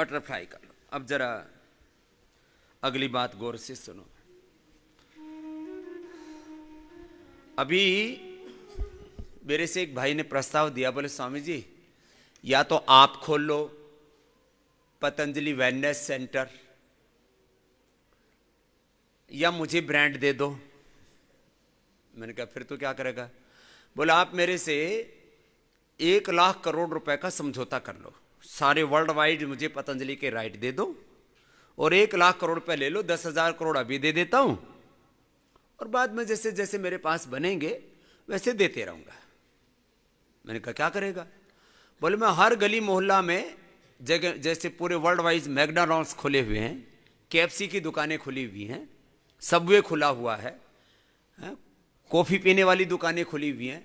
Butterfly कर लो। अब जरा अगली बात गौर से सुनो। अभी मेरे से एक भाई ने प्रस्ताव दिया, बोले स्वामी जी या तो आप खोल लो पतंजलि वेलनेस सेंटर या मुझे ब्रांड दे दो। मैंने कहा फिर तो क्या करेगा? बोला आप मेरे से 1,00,000 करोड़ रुपए का समझौता कर लो, सारे वर्ल्ड वाइड मुझे पतंजलि के राइट दे दो और 1,00,000 करोड़ रुपए ले लो, 10,000 करोड़ अभी दे देता हूं और बाद में जैसे जैसे मेरे पास बनेंगे वैसे देते रहूंगा। मैंने कहा क्या करेगा? बोले मैं हर गली मोहल्ला में जगह, जैसे पूरे वर्ल्ड वाइड मैकडॉनल्ड्स खुले हुए हैं, KFC की दुकानें खुली हुई हैं, सबवे खुला हुआ है, कॉफी पीने वाली दुकानें खुली हुई हैं।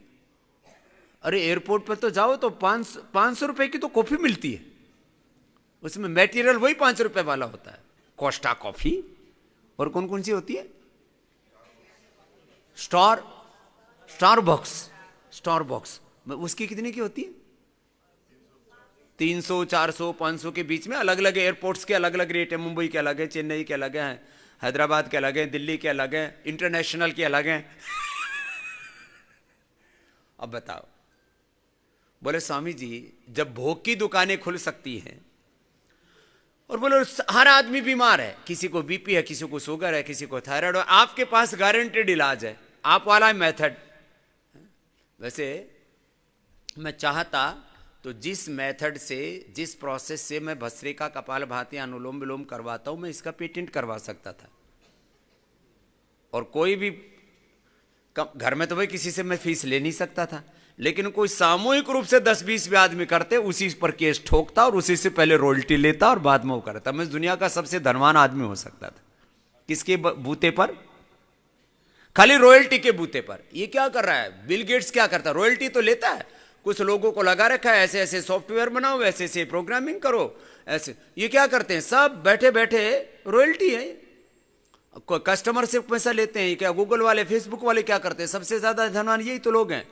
अरे एयरपोर्ट पर तो जाओ तो 500 रुपए की तो कॉफी मिलती है, उसमें मटेरियल वही 5 रुपए वाला होता है। कोस्टा कॉफी और कौन कौन सी होती है? स्टारबक्स उसकी कितने की होती है? 300, 400, 500 के बीच में। अलग अलग एयरपोर्ट्स के अलग अलग रेट है, मुंबई के अलग है, चेन्नई के अलग है, हैदराबाद के अलग है, दिल्ली के अलग है, इंटरनेशनल के अलग है। अब बताओ। बोले स्वामी जी जब भोग की दुकानें खुल सकती हैं और बोले हर आदमी बीमार है, किसी को बीपी है, किसी को शुगर है, किसी को थायराइड है, आपके पास गारंटेड इलाज है, आप वाला मेथड। वैसे मैं चाहता तो जिस मेथड से, जिस प्रोसेस से मैं भस्त्रिका कपालभाति अनुलोम विलोम करवाता हूं, मैं इसका पेटेंट करवा सकता था और कोई भी घर में तो भाई किसी से मैं फीस ले नहीं सकता था, लेकिन कोई सामूहिक रूप से 10-20 भी आदमी करते, उसी पर केस ठोकता और उसी से पहले रॉयल्टी लेता और बाद में वो करता। मैं दुनिया का सबसे धनवान आदमी हो सकता था। किसके बूते पर? खाली रॉयल्टी के बूते पर। ये क्या कर रहा है? बिल गेट्स क्या करता है? रॉयल्टी तो लेता है, कुछ लोगों को लगा रखा है, ऐसे ऐसे सॉफ्टवेयर बनाओ, ऐसे ऐसे प्रोग्रामिंग करो, ऐसे। ये क्या करते हैं? सब बैठे बैठे रॉयल्टी है। कस्टमर से पैसा लेते हैं क्या? गूगल वाले, फेसबुक वाले क्या करते हैं? सबसे ज्यादा धनवान यही तो लोग हैं।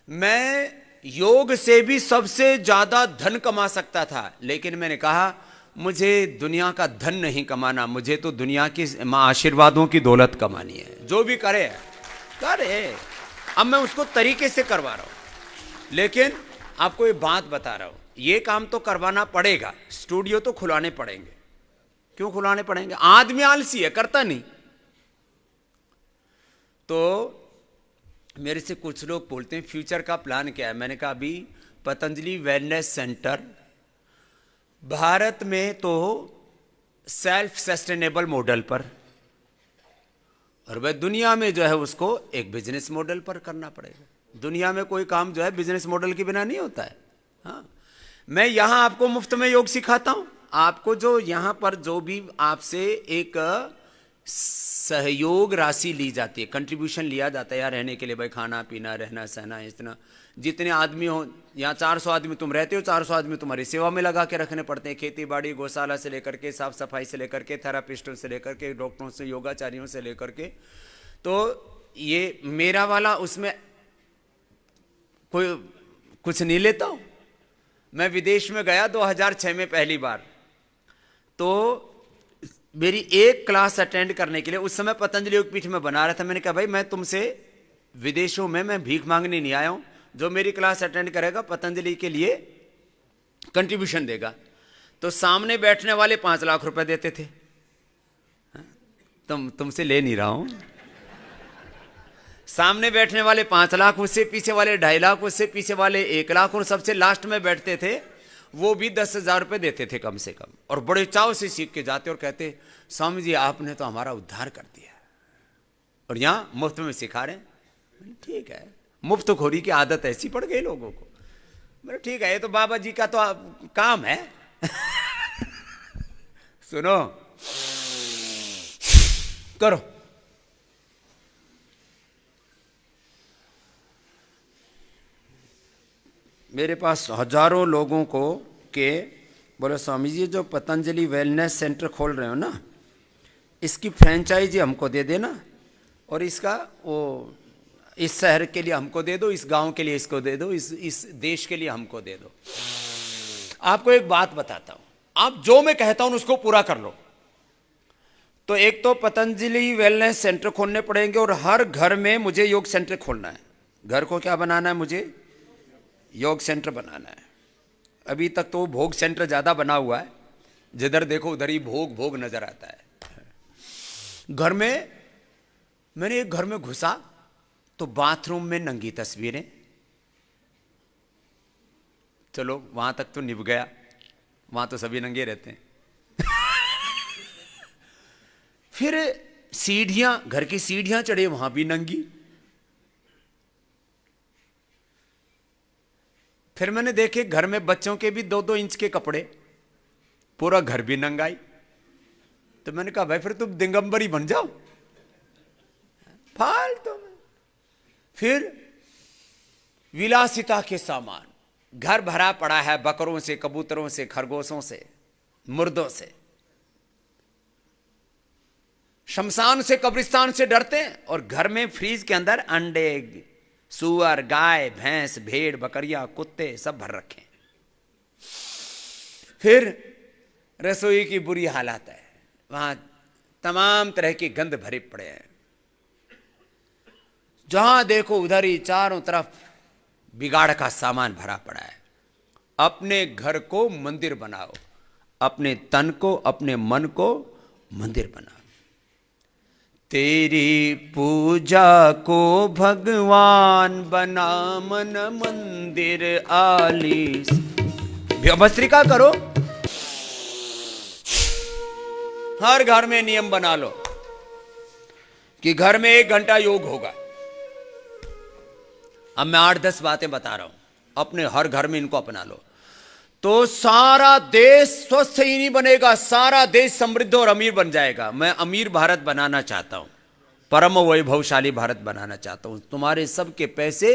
मैं योग से भी सबसे ज्यादा धन कमा सकता था, लेकिन मैंने कहा मुझे दुनिया का धन नहीं कमाना, मुझे तो दुनिया की आशीर्वादों की दौलत कमानी है। जो भी करे करे। अब मैं उसको तरीके से करवा रहा हूं, लेकिन आपको ये बात बता रहा हूं, ये काम तो करवाना पड़ेगा, स्टूडियो तो खुलाने पड़ेंगे। क्यों खुलाने पड़ेंगे? आदमी आलसी है, करता नहीं। तो मेरे से कुछ लोग बोलते हैं फ्यूचर का प्लान क्या है? मैंने कहा अभी पतंजलि वेलनेस सेंटर भारत में तो सेल्फ सस्टेनेबल मॉडल पर, और वह दुनिया में जो है उसको एक बिजनेस मॉडल पर करना पड़ेगा। दुनिया में कोई काम जो है बिजनेस मॉडल के बिना नहीं होता है। हाँ, मैं यहां आपको मुफ्त में योग सिखाता हूं। आपको जो यहां पर जो भी आपसे एक सहयोग राशि ली जाती है, कंट्रीब्यूशन लिया जाता है यार रहने के लिए, भाई खाना पीना रहना सहना, इतना जितने आदमी हो, यहाँ 400 आदमी तुम रहते हो, 400 आदमी तुम्हारी सेवा में लगा के रखने पड़ते हैं। खेती बाड़ी, गौशाला से लेकर के, साफ सफाई से लेकर के, थेरापिस्टों से लेकर के, डॉक्टरों से, योगाचार्यों से लेकर के। तो ये मेरा वाला उसमें कोई कुछ नहीं लेता हूं। मैं विदेश में गया 2006 में पहली बार, तो मेरी एक क्लास अटेंड करने के लिए, उस समय पतंजलि योगपीठ में बना रहा था। मैंने कहा भाई मैं तुमसे विदेशों में मैं भीख मांगने नहीं आया हूं, जो मेरी क्लास अटेंड करेगा पतंजलि के लिए कंट्रीब्यूशन देगा। तो सामने बैठने वाले 5 लाख रुपए देते थे। तुमसे ले नहीं रहा हूं। सामने बैठने वाले 5 लाख, उससे पीछे वाले 2.5 लाख, उससे पीछे वाले 1 लाख, और सबसे लास्ट में बैठते थे वो भी 10,000 रुपए देते थे कम से कम, और बड़े चाव से सीख के जाते और कहते स्वामी जी आपने तो हमारा उद्धार कर दिया, और यहां मुफ्त में सिखा रहे हैं। ठीक है, मुफ्त खोरी की आदत ऐसी पड़ गई लोगों को। मेरे ठीक है, ये तो बाबा जी का तो काम है। सुनो, करो। मेरे पास हजारों लोगों को के बोले स्वामी जी जो पतंजलि वेलनेस सेंटर खोल रहे हो ना, इसकी फ्रेंचाइजी हमको दे देना, और इसका वो इस शहर के लिए हमको दे दो, इस गांव के लिए इसको दे दो, इस देश के लिए हमको दे दो। आपको एक बात बताता हूं, आप जो मैं कहता हूं उसको पूरा कर लो। तो एक तो पतंजलि वेलनेस सेंटर खोलने पड़ेंगे और हर घर में मुझे योग सेंटर खोलना है। घर को क्या बनाना है? मुझे योग सेंटर बनाना है। अभी तक तो भोग सेंटर ज्यादा बना हुआ है, जिधर देखो उधर ही भोग भोग नजर आता है। घर में मैंने एक घर में घुसा तो बाथरूम में नंगी तस्वीरें। चलो वहां तक तो निभ गया, वहां तो सभी नंगे रहते हैं। फिर सीढ़ियां, घर की सीढ़ियां चढ़े, वहां भी नंगी। फिर मैंने देखे घर में बच्चों के भी 2-2 इंच के कपड़े, पूरा घर भी नंगाई। तो मैंने कहा भाई फिर तुम दिगंबर ही बन जाओ, फालतू में। फिर विलासिता के सामान, घर भरा पड़ा है बकरों से, कबूतरों से, खरगोशों से, मुर्दों से। शमशान से, कब्रिस्तान से डरते हैं, और घर में फ्रीज के अंदर अंडे, सुअर, गाय, भैंस, भेड़, बकरियां, कुत्ते सब भर रखे। फिर रसोई की बुरी हालत है, वहां तमाम तरह के गंध भरे पड़े हैं। जहां देखो उधर ही चारों तरफ बिगाड़ का सामान भरा पड़ा है। अपने घर को मंदिर बनाओ, अपने तन को, अपने मन को मंदिर बनाओ। तेरी पूजा को भगवान बना, मन मंदिर आलीस। भस्त्रिका करो, हर घर में नियम बना लो कि घर में 1 घंटा योग होगा। अब मैं 8-10 बातें बता रहा हूं, अपने हर घर में इनको अपना लो तो सारा देश स्वस्थ ही नहीं बनेगा, सारा देश समृद्ध और अमीर बन जाएगा। मैं अमीर भारत बनाना चाहता हूं, परम वैभवशाली भारत बनाना चाहता हूं। तुम्हारे सबके पैसे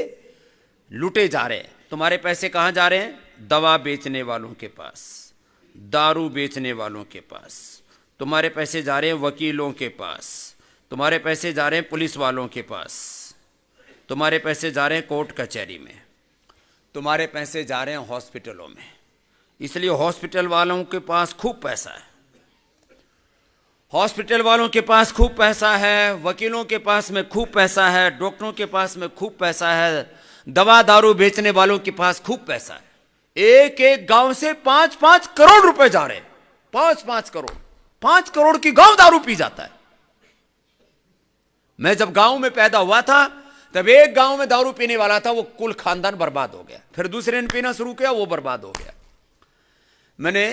लूटे जा रहे हैं। तुम्हारे पैसे कहां जा रहे हैं? दवा बेचने वालों के पास, दारू बेचने वालों के पास। तुम्हारे पैसे जा रहे हैं वकीलों के पास, तुम्हारे पैसे जा रहे हैं पुलिस वालों के पास, तुम्हारे पैसे जा रहे हैं कोर्ट कचहरी में, तुम्हारे पैसे जा रहे हैं हॉस्पिटलों में। इसलिए हॉस्पिटल वालों के पास खूब पैसा है, हॉस्पिटल वालों के पास खूब पैसा है, वकीलों के पास में खूब पैसा है, डॉक्टरों के पास में खूब पैसा है, दवा दारू बेचने वालों के पास खूब पैसा है। एक एक गांव से 5-5 करोड़ रुपए जा रहे हैं। 5-5 करोड़, 5 करोड़ की गांव दारू पी जाता है। मैं जब गांव में पैदा हुआ था तब एक गांव में दारू पीने वाला था, वो कुल खानदान बर्बाद हो गया। फिर दूसरे ने पीना शुरू किया, वो बर्बाद हो गया। मैंने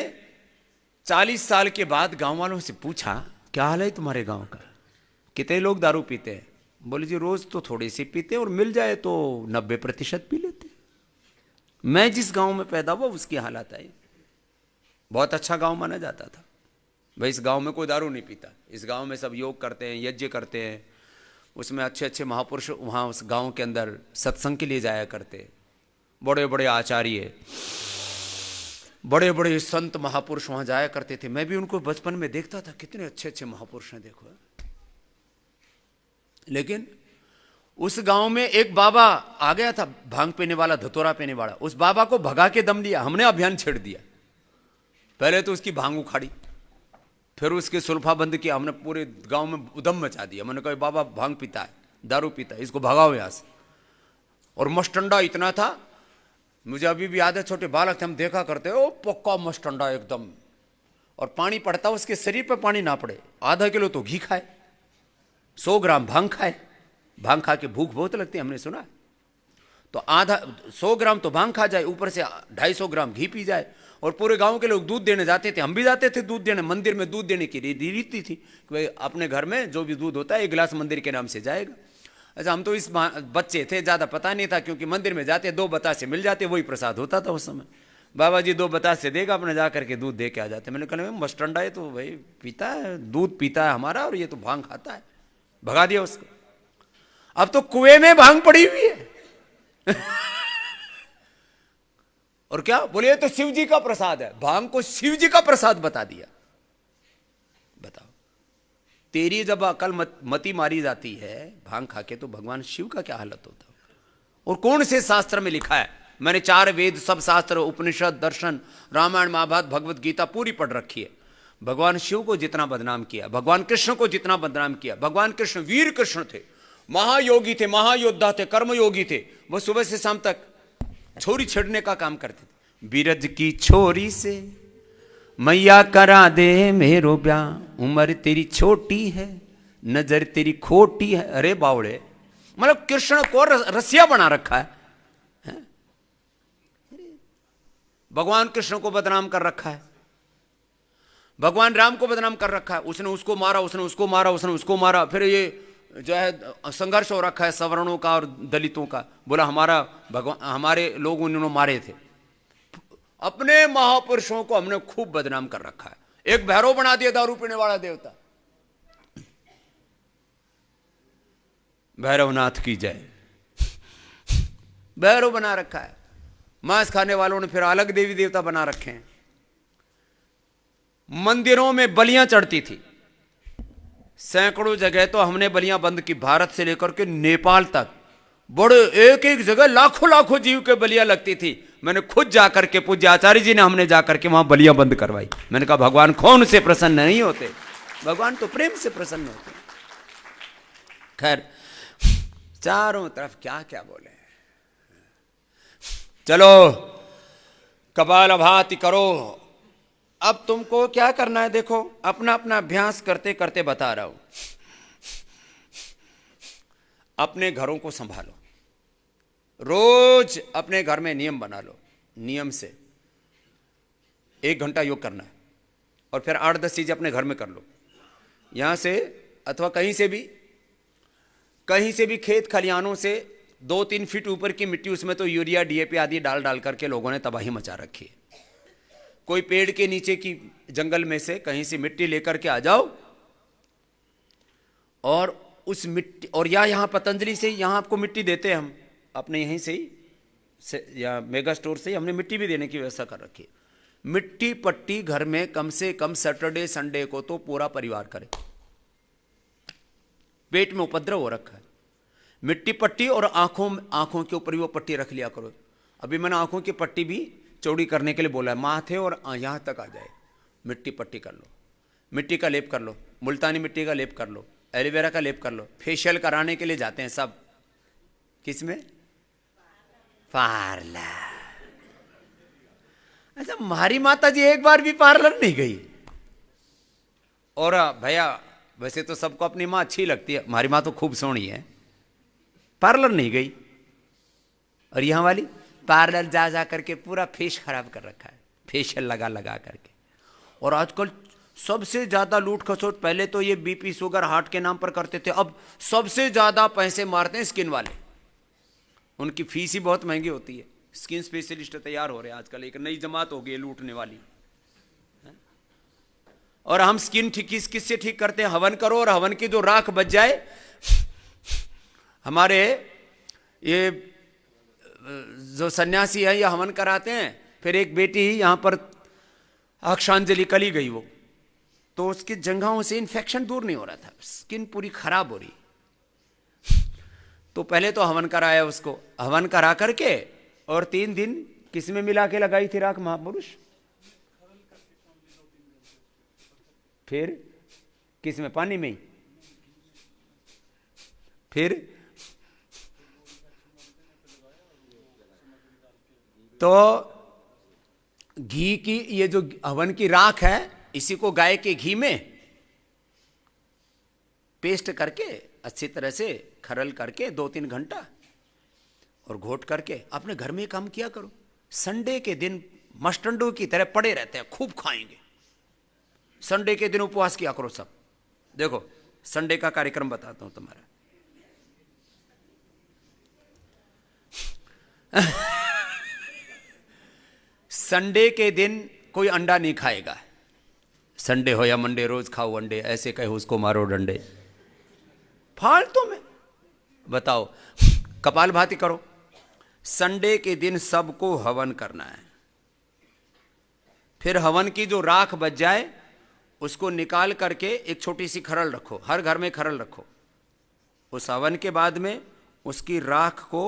40 साल के बाद गांव वालों से पूछा, क्या हाल है तुम्हारे गांव का, कितने लोग दारू पीते हैं? बोले जी रोज तो थोड़ी सी पीते और मिल जाए तो 90% पी लेते। मैं जिस गांव में पैदा हुआ उसकी हालत आई। बहुत अच्छा गांव माना जाता था भाई, इस गांव में कोई दारू नहीं पीता, इस गांव में सब योग करते हैं, यज्ञ करते हैं, उसमें अच्छे अच्छे महापुरुष वहाँ उस गांव के अंदर सत्संग के लिए जाया करते, बड़े बड़े आचार्य, बड़े बड़े संत महापुरुष वहाँ जाया करते थे। मैं भी उनको बचपन में देखता था, कितने अच्छे अच्छे महापुरुष हैं देखो। लेकिन उस गांव में एक बाबा आ गया था, भांग पीने वाला, धतूरा पीने वाला। उस बाबा को भगा के दम लिया हमने, अभियान छेड़ दिया। पहले तो उसकी भांग उखाड़ी, फिर उसके सुल्फा बंद किया हमने, पूरे गांव में उदम मचा दिया। मैंने कहा बाबा भांग पीता है, दारू पीता है, इसको भगाओ यहां से। और मस्टंडा इतना था, मुझे अभी भी याद है, छोटे बालक थे हम देखा करते, ओ पक्का मस्टंडा एकदम। और पानी पड़ता उसके शरीर पे पानी ना पड़े, आधा किलो तो घी खाए, 100 ग्राम भांग खाए। भांग खा के भूख बहुत लगती है, हमने सुना। तो आधा 100 ग्राम तो भांग खा जाए, ऊपर से 250 ग्राम घी पी जाए। और पूरे गांव के लोग दूध देने जाते थे, हम भी जाते थे दूध देने। मंदिर में दूध देने की रीति थी कि भाई अपने घर में जो भी दूध होता है 1 गिलास मंदिर के नाम से जाएगा। अच्छा, हम तो इस बच्चे थे, ज़्यादा पता नहीं था, क्योंकि मंदिर में जाते 2 बतासे मिल जाते, वही प्रसाद होता था उस समय। बाबा जी 2 बतासे देगा, अपने जा करके दूध दे के आ जाते। मैंने कहा मस्टंडा है तो भाई पीता है, दूध पीता है हमारा, और ये तो भांग खाता है। भगा दिया उसको। अब तो कुएं में भांग पड़ी हुई है। और क्या बोले, तो शिव जी का प्रसाद है। भांग को शिव जी का प्रसाद बता दिया। बताओ, तेरी जब अकल मती मारी जाती है भांग खा के, तो भगवान शिव का क्या हालत होता है? और कौन से शास्त्र में लिखा है मैंने 4 वेद, सब शास्त्र, उपनिषद, दर्शन, रामायण, महाभारत, भगवत गीता पूरी पढ़ रखी है। भगवान शिव को जितना बदनाम किया, भगवान कृष्ण को जितना बदनाम किया, भगवान कृष्ण वीर कृष्ण थे, महायोगी थे, महायोद्धा थे, कर्मयोगी थे। वो सुबह से शाम तक छोरी छेड़ने का काम करते थे। बीरज की छोरी से मैया करा दे मेरो ब्याह, उम्र तेरी छोटी है, नजर तेरी खोटी है। अरे बावड़े, मतलब कृष्ण को रसिया बना रखा है? भगवान कृष्ण को बदनाम कर रखा है, भगवान राम को बदनाम कर रखा है। उसने उसको मारा, उसने उसको मारा, उसने उसको मारा। फिर ये जो है संघर्ष हो रखा है सवर्णों का और दलितों का। बोला हमारा भगवान, हमारे लोग उन्होंने मारे थे। अपने महापुरुषों को हमने खूब बदनाम कर रखा है। एक भैरव बना दिया दारू पीने वाला देवता। भैरवनाथ की जय। भैरव बना रखा है। मांस खाने वालों ने फिर अलग देवी देवता बना रखे हैं। मंदिरों में बलियां चढ़ती थी, सैकड़ों जगह तो हमने बलियां बंद की। भारत से लेकर के नेपाल तक बड़े एक एक जगह लाखों लाखों जीव के बलियां लगती थी। मैंने खुद जाकर के, पूज्य आचार्य जी ने हमने जाकर के वहां बलियां बंद करवाई। मैंने कहा भगवान कौन से प्रसन्न नहीं होते, भगवान तो प्रेम से प्रसन्न होते। खैर, चारों तरफ क्या क्या बोले। चलो कपालभाति करो। अब तुमको क्या करना है, देखो अपना अपना अभ्यास करते करते बता रहा हूं। अपने घरों को संभालो, रोज अपने घर में नियम बना लो। नियम से 1 घंटा योग करना है, और फिर 8-10 चीजें अपने घर में कर लो। यहां से अथवा कहीं से भी खेत खलिहानों से 2-3 फीट ऊपर की मिट्टी, उसमें तो यूरिया डीएपी आदि डाल डाल करके लोगों ने तबाही मचा रखी है। कोई पेड़ के नीचे की जंगल में से कहीं से मिट्टी लेकर के आ जाओ, और उस मिट्टी, और या यहां पतंजलि से यहां आपको मिट्टी देते हैं हम अपने यहीं से ही या मेगा स्टोर से ही हमने मिट्टी भी देने की व्यवस्था कर रखी है। मिट्टी पट्टी घर में कम से कम सैटरडे संडे को तो पूरा परिवार करे। पेट में उपद्रव हो रखा है, मिट्टी पट्टी, और आंखों के ऊपर भी वो पट्टी रख लिया करो। अभी मैंने आंखों की पट्टी भी चौड़ी करने के लिए बोला है, माथे और यहां तक आ जाए। मिट्टी पट्टी कर लो, मिट्टी का लेप कर लो, मुल्तानी मिट्टी का लेप कर लो, एलोवेरा का लेप कर लो। फेशियल कराने के लिए जाते हैं सब, किसमें? पार्लर। अच्छा, हमारी माता जी एक बार भी पार्लर नहीं गई। और भैया वैसे तो सबको अपनी माँ अच्छी लगती है, हमारी माँ तो खूब सोहनी है, पार्लर नहीं गई। और यहां वाली पार्लर जा जा करके पूरा फेस खराब कर रखा है, फेशियल लगा लगा करके। और आजकल सबसे ज्यादा लूट खसोट, पहले तो ये बीपी शुगर हार्ट के नाम पर करते थे, अब सबसे ज्यादा पैसे मारते हैं स्किन वाले। उनकी फीस ही बहुत महंगी होती है। स्किन स्पेशलिस्ट तैयार हो रहे हैं आजकल, एक नई जमात हो गई लूटने वाली। और हम स्किन किससे ठीक करते हैं? हवन करो, और हवन की जो राख बच जाए। हमारे ये जो सन्यासी है, ये हवन कराते हैं। फिर एक बेटी यहां पर अक्षांजलि कली गई, वो तो उसकी जंघाओं से इन्फेक्शन दूर नहीं हो रहा था, स्किन पूरी खराब हो रही। तो पहले तो हवन कराया उसको, हवन करा करके, और 3 दिन किस में मिला के लगाई थी राख महापुरुष? फिर किस में? पानी में ही। फिर तो घी की, ये जो हवन की राख है, इसी को गाय के घी में पेस्ट करके अच्छी तरह से खरल करके 2-3 घंटा और घोट करके अपने घर में काम किया करो। संडे के दिन मस्टंडों की तरह पड़े रहते हैं, खूब खाएंगे। संडे के दिन उपवास किया करो सब। देखो संडे का कार्यक्रम बताता हूं तुम्हारा। संडे के दिन कोई अंडा नहीं खाएगा। संडे हो या मंडे, रोज खाओ अंडे, ऐसे कहे उसको मारो डंडे। फालतू में बताओ। कपालभाति करो। संडे के दिन सबको हवन करना है। फिर हवन की जो राख बच जाए उसको निकाल करके एक छोटी सी खरल रखो, हर घर में खरल रखो। उस हवन के बाद में उसकी राख को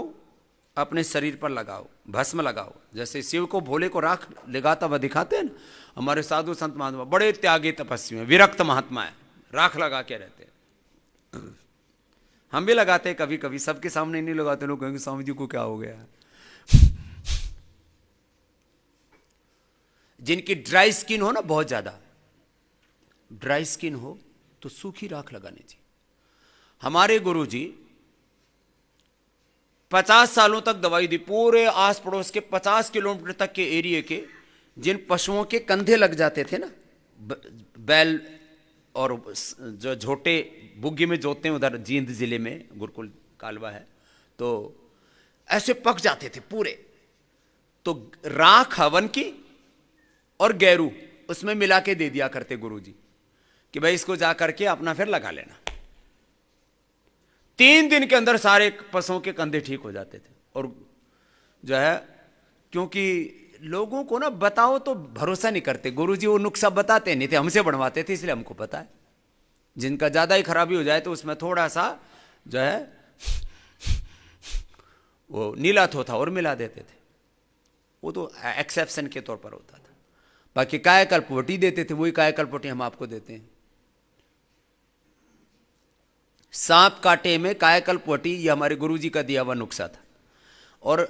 अपने शरीर पर लगाओ, भस्म लगाओ। जैसे शिव को भोले को राख लगाता हुआ दिखाते हैं ना, हमारे साधु संत महात्मा बड़े त्यागी तपस्वी हैं, विरक्त महात्मा है, राख लगा के रहते हैं। हम भी लगाते हैं कभी कभी, सबके सामने नहीं लगाते, लोग कहेंगे स्वामी जी को क्या हो गया। जिनकी ड्राई स्किन हो ना, बहुत ज्यादा ड्राई स्किन हो, तो सूखी राख लगानी चाहिए। हमारे गुरु जी 50 सालों तक दवाई दी, पूरे आस पड़ोस के 50 किलोमीटर तक के एरिया के जिन पशुओं के कंधे लग जाते थे ना, बैल और जो झोटे बुग्गी में जोतते हैं उधर जींद जिले में, गुरुकुल कालवा है, तो ऐसे पक जाते थे पूरे। तो राख हवन की और गैरू उसमें मिला के दे दिया करते गुरुजी कि भाई इसको जा करके अपना फिर लगा लेना। 3 दिन के अंदर सारे पशुओं के कंधे ठीक हो जाते थे। और जो है, क्योंकि लोगों को ना बताओ तो भरोसा नहीं करते, गुरुजी वो नुस्खा बताते नहीं थे, हमसे बनवाते थे, इसलिए हमको पता है। जिनका ज्यादा ही खराबी हो जाए तो उसमें थोड़ा सा जो है वो नीला थोथा और मिला देते थे, वो तो एक्सेप्शन के तौर पर होता था। बाकी कायाकल्पवटी देते थे, वही कायाकल्पवटी हम आपको देते हैं। सांप काटे में कायाकल्पवटी, ये हमारे गुरुजी का दिया हुआ नुस्खा था। और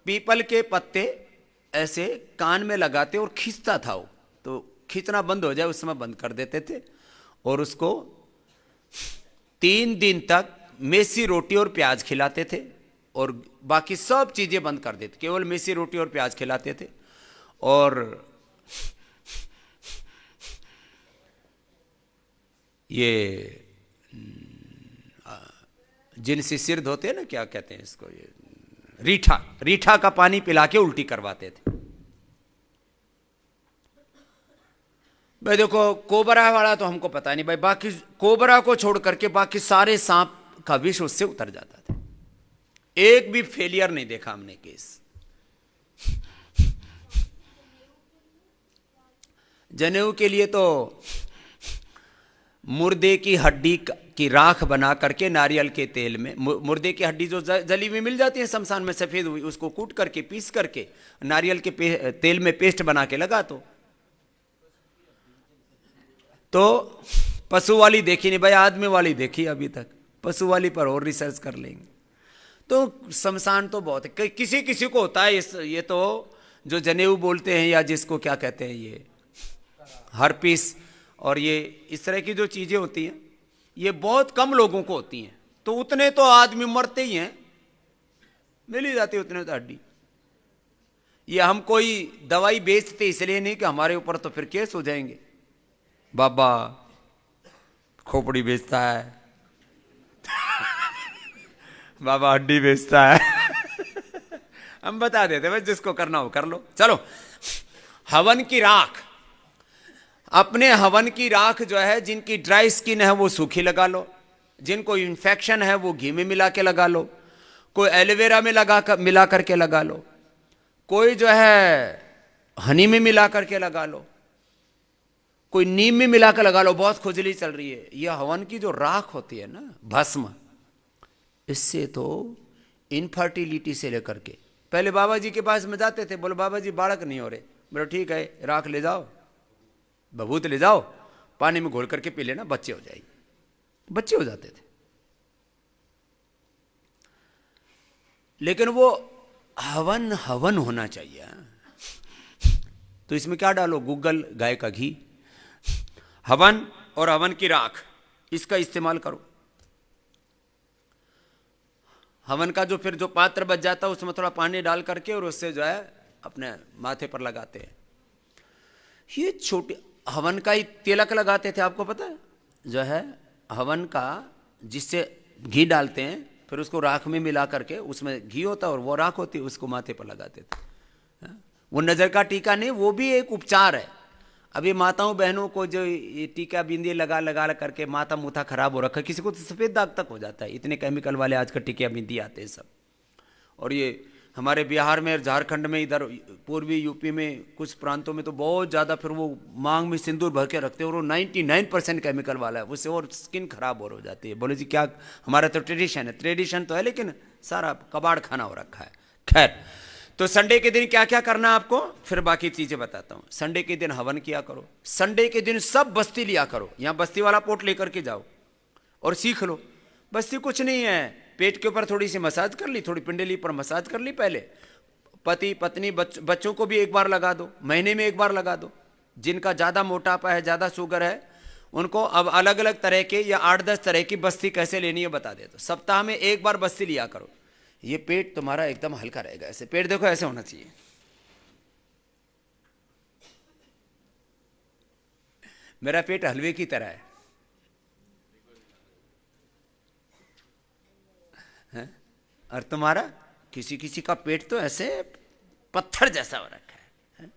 पीपल के पत्ते ऐसे कान में लगाते और खींचता था वो, तो खींचना बंद हो जाए उस समय बंद कर देते थे। और उसको 3 दिन तक मेसी रोटी और प्याज खिलाते थे, और बाकी सब चीजें बंद कर देते, केवल मेसी रोटी और प्याज खिलाते थे। और ये जिनसे सिर धोते हैं ना, क्या कहते हैं इसको, ये रीठा का पानी पिला के उल्टी करवाते थे। भाई देखो, कोबरा वाला तो हमको पता नहीं भाई, बाकी कोबरा को छोड़ करके बाकी सारे सांप का विष उससे उतर जाता था। एक भी फेलियर नहीं देखा हमने केस। जनेऊ के लिए तो मुर्दे की हड्डी की राख बना करके नारियल के तेल में, मुर्दे की हड्डी जो जली हुई मिल जाती है शमशान में सफेद हुई, उसको कूट करके पीस करके नारियल के तेल में पेस्ट बना के लगा। तो पशु वाली देखी नहीं भाई, आदमी वाली देखी अभी तक, पशु वाली पर और रिसर्च कर लेंगे। तो शमशान तो बहुत है, किसी किसी को होता है ये तो जो जनेऊ बोलते हैं, या जिसको क्या कहते हैं, ये हर्पिस और ये इस तरह की जो चीजें होती हैं, ये बहुत कम लोगों को होती हैं। तो उतने तो आदमी मरते ही हैं, मिल ही जाती उतने तो हड्डी। ये हम कोई दवाई बेचते इसलिए नहीं कि हमारे ऊपर तो फिर केस हो जाएंगे, बाबा खोपड़ी बेचता है, बाबा हड्डी बेचता है। हम बता देते भाई, जिसको करना हो कर लो। चलो, हवन की राख, अपने हवन की राख जो है, जिनकी ड्राई स्किन है वो सूखी लगा लो, जिनको इन्फेक्शन है वो घी में मिला के लगा लो, कोई एलोवेरा में मिला करके लगा लो, कोई जो है हनी में मिला करके लगा लो, कोई नीम में मिला कर लगा लो। बहुत खुजली चल रही है, यह हवन की जो राख होती है ना, भस्म, इससे तो इनफर्टिलिटी से लेकर के, पहले बाबा जी के पास में जाते थे, बोले बाबा जी बालक नहीं हो रहे, बोले ठीक है राख ले जाओ, बबूत ले जाओ, पानी में घोल करके पी लेना, बच्चे हो जाएंगे, बच्चे हो जाते थे। लेकिन वो हवन होना चाहिए। तो इसमें क्या डालो, गूगल गाय का घी, हवन और हवन की राख, इसका इस्तेमाल करो। हवन का जो फिर जो पात्र बच जाता है उसमें थोड़ा पानी डाल करके और उससे जो है अपने माथे पर लगाते हैं। ये छोटे हवन का ही तिलक लगाते थे, आपको पता है, जो है हवन का, जिससे घी डालते हैं फिर उसको राख में मिला करके, उसमें घी होता है और वो राख होती है, उसको माथे पर लगाते थे। वो नजर का टीका नहीं, वो भी एक उपचार है। अभी माताओं बहनों को जो ये टीका बिंदी लगा करके माथा मुथा खराब हो रखा है, किसी को तो सफेद दाग तक हो जाता है, इतने केमिकल वाले आज का टीका बिंदी आते हैं सब। और ये हमारे बिहार में, झारखंड में, इधर पूर्वी यूपी में कुछ प्रांतों में तो बहुत ज़्यादा फिर वो मांग में सिंदूर भर के रखते हैं और वो 99% केमिकल वाला है, उससे और स्किन खराब हो जाती है। बोले जी क्या, हमारा तो ट्रेडिशन है, ट्रेडिशन तो है लेकिन सारा कबाड़ खाना हो रखा है, खैर, तो संडे के दिन क्या क्या करना आपको, फिर बाकी चीजें बताता हूं। संडे के दिन हवन किया करो, संडे के दिन सब बस्ती लिया करो, यहां बस्ती वाला पोट लेकर के जाओ और सीख लो। बस्ती कुछ नहीं है, पेट के ऊपर थोड़ी सी मसाज कर ली, थोड़ी पिंडली पर मसाज कर ली पहले, पति पत्नी बच्चों को भी एक बार लगा दो, महीने में एक बार लगा दो। जिनका ज्यादा मोटापा है, ज्यादा शुगर है, उनको अब अलग अलग तरह के या 8-10 तरह की बस्ती कैसे लेनी है बता दे। तो सप्ताह में एक बार बस्ती लिया करो, ये पेट तुम्हारा एकदम हल्का रहेगा। ऐसे पेट देखो, ऐसे होना चाहिए। मेरा पेट हलवे की तरह है, और तुम्हारा, किसी किसी का पेट तो ऐसे पत्थर जैसा हो रखा है।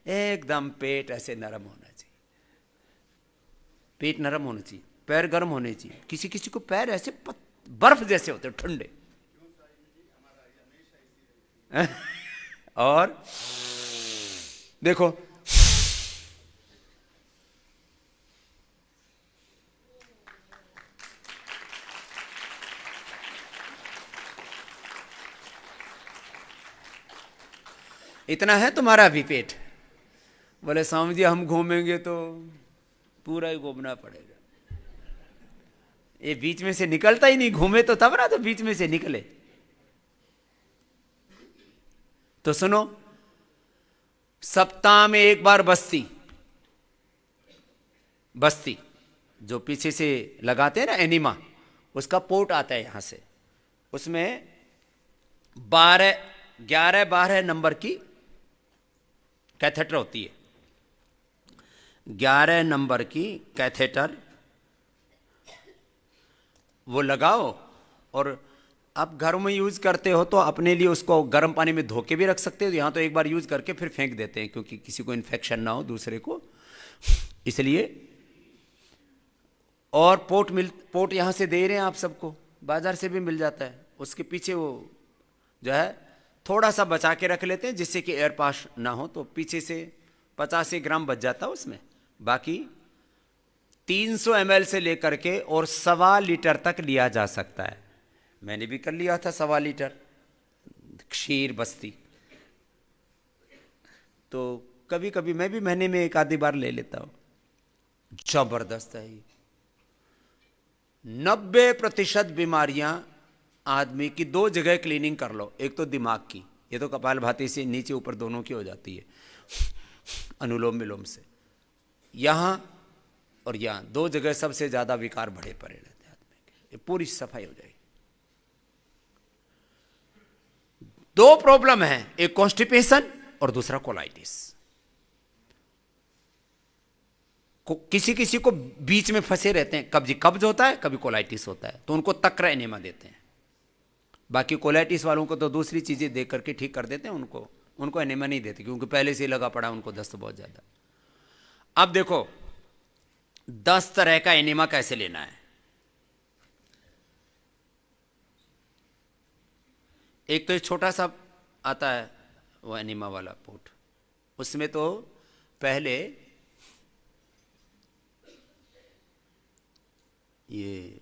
एकदम पेट ऐसे नरम होना चाहिए, पेट नरम होना चाहिए, पैर गर्म होने चाहिए। किसी किसी को पैर ऐसे बर्फ जैसे होते ठंडे। और देखो, इतना है तुम्हारा भी पेट। बोले स्वामी जी हम घूमेंगे तो पूरा ही घूमना पड़ेगा, ये बीच में से निकलता ही नहीं। घूमे तो तब ना, तो बीच में से निकले। तो सुनो, सप्ताह में एक बार बस्ती, बस्ती जो पीछे से लगाते हैं ना एनिमा, उसका पोर्ट आता है यहां से, उसमें 11-12 नंबर की कैथेटर होती है, 11 नंबर की कैथेटर वो लगाओ। और आप घरों में यूज करते हो तो अपने लिए उसको गर्म पानी में धो के भी रख सकते हो। यहां तो एक बार यूज करके फिर फेंक देते हैं, क्योंकि किसी को इन्फेक्शन ना हो दूसरे को, इसलिए। और पोर्ट यहां से दे रहे हैं आप सबको, बाजार से भी मिल जाता है। उसके पीछे वो जो है थोड़ा सा बचा के रख लेते हैं, जिससे कि एयर पास ना हो, तो पीछे से 85 ग्राम बच जाता है उसमें। बाकी 300 ml से लेकर के और 1.25 लीटर तक लिया जा सकता है। मैंने भी कर लिया था 1.25 लीटर क्षीर बस्ती। तो कभी कभी मैं भी महीने में एक आधी बार ले लेता हूं। जबरदस्त है ये। 90% बीमारियां आदमी की 2 जगह क्लीनिंग कर लो। एक तो दिमाग की, ये तो कपालभाति से नीचे ऊपर दोनों की हो जाती है, अनुलोम विलोम से। यहां और यहां 2 जगह सबसे ज्यादा विकार बढ़े पड़े रहते हैं आदमी के, ये पूरी सफाई हो जाएगी। 2 प्रॉब्लम है, एक कॉन्स्टिपेशन और दूसरा कोलाइटिस। किसी किसी को बीच में फंसे रहते हैं, कब्ज होता है, कभी कोलाइटिस होता है, तो उनको तक्र एनेमा देते हैं। बाकी कोलाइटिस वालों को तो दूसरी चीजें दे करके ठीक कर देते हैं, उनको एनेमा नहीं देते, क्योंकि पहले से ही लगा पड़ा उनको दस्त बहुत ज्यादा। अब देखो 10 तरह का एनेमा कैसे लेना है। एक तो छोटा सा आता है वो एनेमा वाला पोट, उसमें तो पहले ये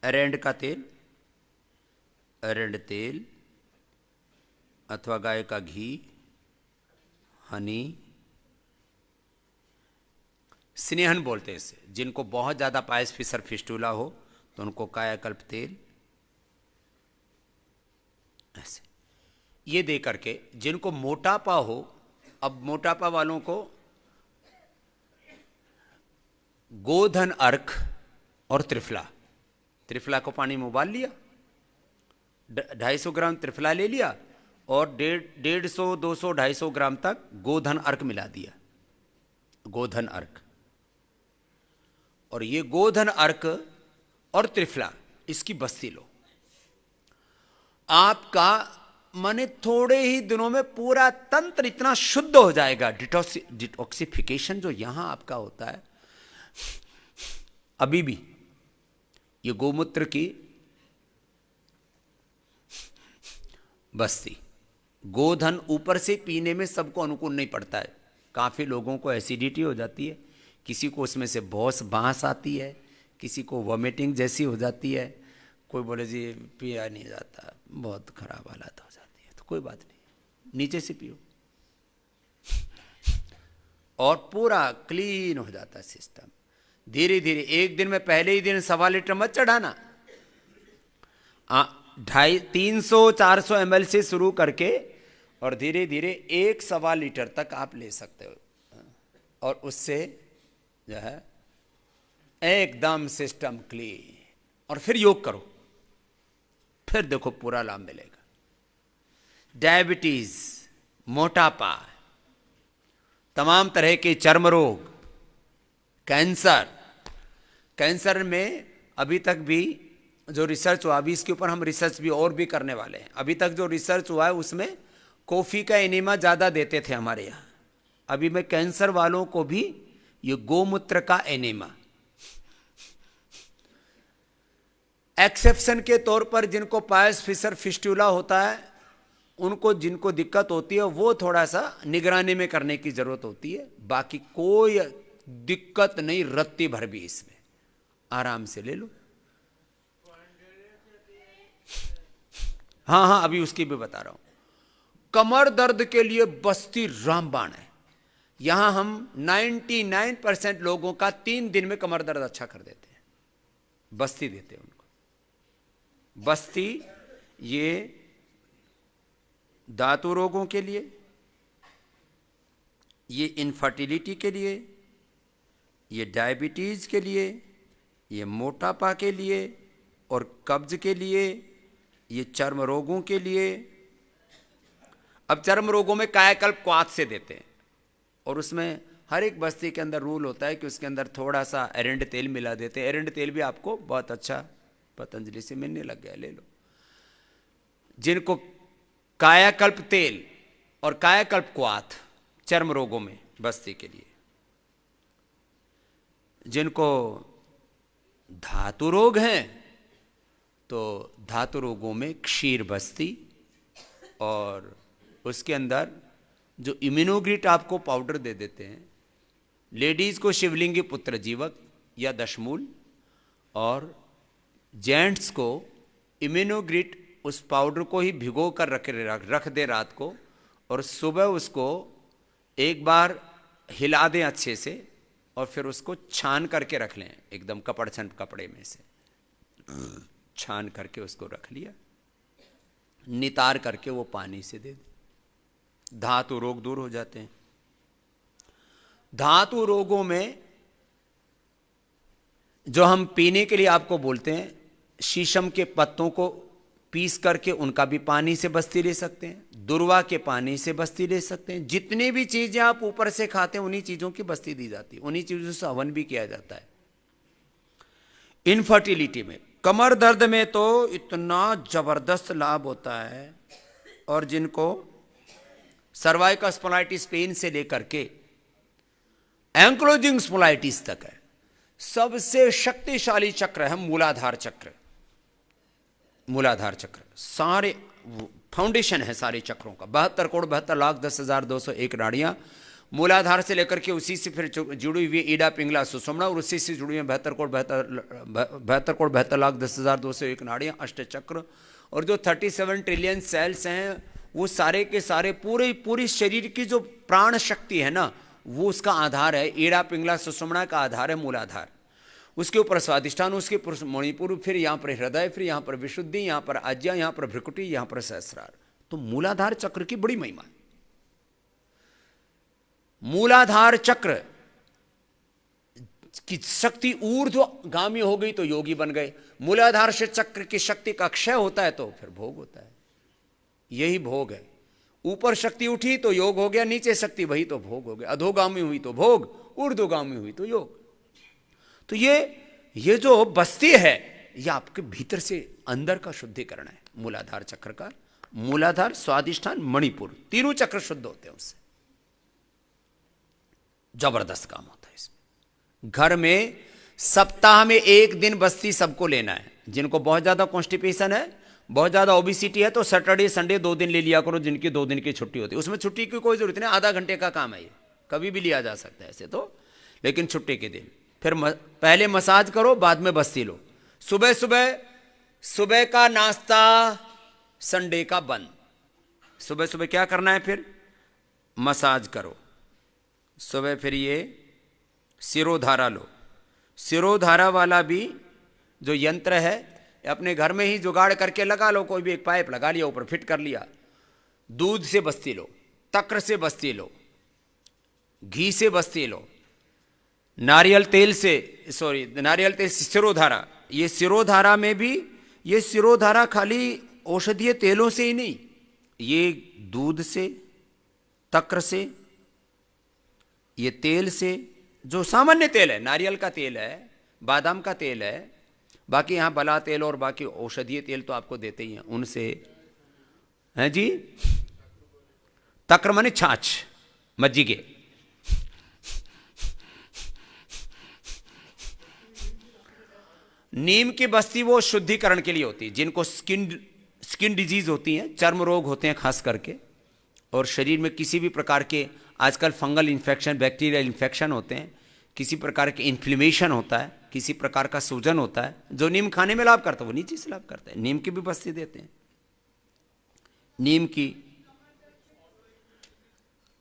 अरेंड का तेल, अरेंड तेल अथवा गाय का घी, हनी, स्नेहन बोलते हैं इसे। जिनको बहुत ज्यादा पायस फिसर फिस्टूला हो तो उनको कायाकल्प तेल, ऐसे ये दे करके। जिनको मोटापा हो, अब मोटापा वालों को गोधन अर्क और त्रिफला को पानी में उबाल लिया, 250 ग्राम त्रिफला ले लिया और 150, 200, 250 ग्राम तक गोधन अर्क मिला दिया, गोधन अर्क। और ये गोधन अर्क और त्रिफला, इसकी बस्ती लो। आपका माने थोड़े ही दिनों में पूरा तंत्र इतना शुद्ध हो जाएगा। डिटॉक्सिफिकेशन जो यहां आपका होता है, अभी भी ये गोमूत्र की बस्ती, गोधन ऊपर से पीने में सबको अनुकूल नहीं पड़ता है। काफी लोगों को एसिडिटी हो जाती है, किसी को उसमें से बहुत बांस आती है, किसी को वॉमिटिंग जैसी हो जाती है, कोई बोले जी पिया नहीं जाता, बहुत खराब हालत हो जाती है, तो कोई बात नहीं, नीचे से पियो और पूरा क्लीन हो जाता है सिस्टम। धीरे धीरे एक दिन में पहले ही दिन 1.25 लीटर मत चढ़ाना, 300-400 ml से शुरू करके और धीरे धीरे 1-1.25 लीटर तक आप ले सकते हो, और उससे जो है एकदम सिस्टम क्लीन। और फिर योग करो, फिर देखो पूरा लाभ मिलेगा। डायबिटीज, मोटापा, तमाम तरह के चर्म रोग, कैंसर, कैंसर में अभी तक भी जो रिसर्च हुआ, अभी इसके ऊपर हम रिसर्च भी और भी करने वाले हैं, अभी तक जो रिसर्च हुआ है उसमें कॉफी का एनेमा ज्यादा देते थे हमारे यहाँ, अभी मैं कैंसर वालों को भी ये गोमूत्र का एनेमा, एक्सेप्शन के तौर पर जिनको पायस फिशर फिस्टुला होता है, उनको जिनको दिक्कत होती है वो थोड़ा सा निगरानी में करने की जरूरत होती है, बाकी कोई दिक्कत नहीं, रत्ती भर भी इसमें आराम से ले लो। हाँ हाँ, अभी उसकी भी बता रहा हूं। कमर दर्द के लिए बस्ती रामबाण है। यहां हम 99% लोगों का 3 दिन में कमर दर्द अच्छा कर देते हैं, बस्ती देते हैं उनको। बस्ती ये धातु रोगों के लिए, ये इनफर्टिलिटी के लिए, ये डायबिटीज के लिए, ये मोटापा के लिए और कब्ज के लिए, ये चर्म रोगों के लिए। अब चर्म रोगों में कायाकल्प क्वाथ से देते हैं, और उसमें हर एक बस्ती के अंदर रूल होता है कि उसके अंदर थोड़ा सा एरंड तेल मिला देते हैं। एरंड तेल भी आपको बहुत अच्छा पतंजलि से मिलने लग गया, ले लो। जिनको कायाकल्प तेल और कायाकल्प क्वाथ चर्म रोगों में बस्ती के लिए, जिनको धातु रोग हैं तो धातु रोगों में क्षीर बस्ती, और उसके अंदर जो इम्यूनोग्रिट आपको पाउडर दे देते हैं, लेडीज को शिवलिंगी पुत्र जीवक या दशमूल, और जेंट्स को इम्यूनोग्रिट उस पाउडर को ही भिगो कर रख दे रात को, और सुबह उसको एक बार हिला दें अच्छे से, और फिर उसको छान करके रख लें, एकदम कपड़छन कपड़े में से छान करके उसको रख लिया, नितार करके वो पानी से दे दें, धातु रोग दूर हो जाते हैं। धातु रोगों में जो हम पीने के लिए आपको बोलते हैं, शीशम के पत्तों को पीस करके उनका भी पानी से बस्ती ले सकते हैं, दुर्वा के पानी से बस्ती ले सकते हैं। जितनी भी चीजें आप ऊपर से खाते हैं उन्हीं चीजों की बस्ती दी जाती है, उन्हीं चीजों से हवन भी किया जाता है। इनफर्टिलिटी में, कमर दर्द में तो इतना जबरदस्त लाभ होता है, और जिनको सर्वाइकल स्पॉन्डिलाइटिस पेन से लेकर के एंक्लोजिंग स्पॉन्डिलाइटिस तक है, सबसे शक्तिशाली चक्र है मूलाधार चक्र। मूलाधार चक्र सारे फाउंडेशन है सारे चक्रों का। 72,72,10,201 नाड़ियां मूलाधार से लेकर के उसी से फिर जुड़ी हुई ईडा पिंगला सुषुम्ना, और उसी से जुड़ी हुई 72,72,10,201 नाड़ियां, अष्ट चक्र। और जो 37 ट्रिलियन सेल्स हैं वो सारे के सारे पूरी शरीर की जो प्राण शक्ति है ना, वो उसका आधार है। ईडा पिंगला सुषुम्ना का आधार है मूलाधार, उसके ऊपर स्वादिष्ठान, उसके ऊपर मणिपुर, फिर यहाँ पर हृदय, फिर यहाँ पर विशुद्धि, यहाँ पर आज्ञा, यहाँ पर भ्रुकुटी, यहाँ पर सहस्रार। तो मूलाधार चक्र की बड़ी महिमा। मूलाधार चक्र की शक्ति ऊर्ध्वगामी हो गई तो योगी बन गए। मूलाधार से चक्र की शक्ति का क्षय होता है तो फिर भोग होता है। यही भोग है। ऊपर शक्ति उठी तो योग हो गया, नीचे शक्ति वही तो भोग हो गया। अधोगामी हुई तो भोग, ऊर्ध्वगामी हुई तो योग। तो ये जो बस्ती है ये आपके भीतर से अंदर का शुद्धिकरण है मूलाधार चक्र का। मूलाधार, स्वादिष्ठान, मणिपुर, तीनों चक्र शुद्ध होते हैं उससे। जबरदस्त काम होता है इसमें। घर में सप्ताह में 1 दिन बस्ती सबको लेना है। जिनको बहुत ज्यादा कॉन्स्टिपेशन है, बहुत ज्यादा ओबिसिटी है, तो सैटरडे संडे 2 दिन ले लिया करो, जिनकी 2 दिन की छुट्टी होती है। उसमें छुट्टी की कोई जरूरत नहीं, आधा घंटे का काम है, ये कभी भी लिया जा सकता है ऐसे तो, लेकिन छुट्टी के दिन। फिर पहले मसाज करो, बाद में बस्ती लो। सुबह सुबह सुबह का नाश्ता संडे का बंद। सुबह सुबह क्या करना है? फिर मसाज करो। सुबह फिर ये सिरोधारा लो। सिरोधारा वाला भी जो यंत्र है अपने घर में ही जुगाड़ करके लगा लो। कोई भी एक पाइप लगा लिया, ऊपर फिट कर लिया। दूध से बस्ती लो, तक्र से बस्ती लो, घी से बस्ती लो, नारियल तेल से, नारियल तेल से सिरोधारा। ये सिरोधारा में भी, ये सिरोधारा खाली औषधीय तेलों से ही नहीं, ये दूध से, तक्र से, ये तेल से, जो सामान्य तेल है, नारियल का तेल है, बादाम का तेल है, बाकी यहां बला तेल और बाकी औषधीय तेल तो आपको देते ही हैं, उनसे हैं जी। तक्र माने छाछ, मज्जिगे। नीम की बस्ती वो शुद्धिकरण के लिए होती है। जिनको स्किन डिजीज होती है, चर्म रोग होते हैं खास करके, और शरीर में किसी भी प्रकार के आजकल फंगल इन्फेक्शन, बैक्टीरियल इन्फेक्शन होते हैं, किसी प्रकार के इन्फ्लेमेशन होता है, किसी प्रकार का सूजन होता है, जो नीम खाने में लाभ करता है वो नीचे से लाभ करता है। नीम की भी बस्ती देते हैं। नीम की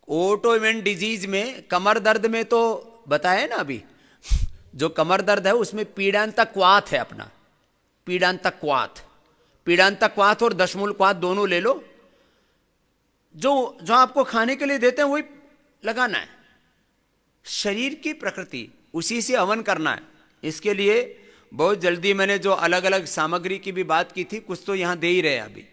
ऑटोइम्यून डिजीज में, कमर दर्द में तो बताया ना अभी, जो कमर दर्द है उसमें पीड़ांतक क्वाथ है अपना, पीड़ांतक क्वाथ। पीड़ांतक क्वाथ और दशमूल क्वाथ दोनों ले लो। जो जो आपको खाने के लिए देते हैं वही लगाना है। शरीर की प्रकृति उसी से हवन करना है। इसके लिए बहुत जल्दी मैंने जो अलग अलग सामग्री की भी बात की थी, कुछ तो यहां दे ही रहे हैं अभी।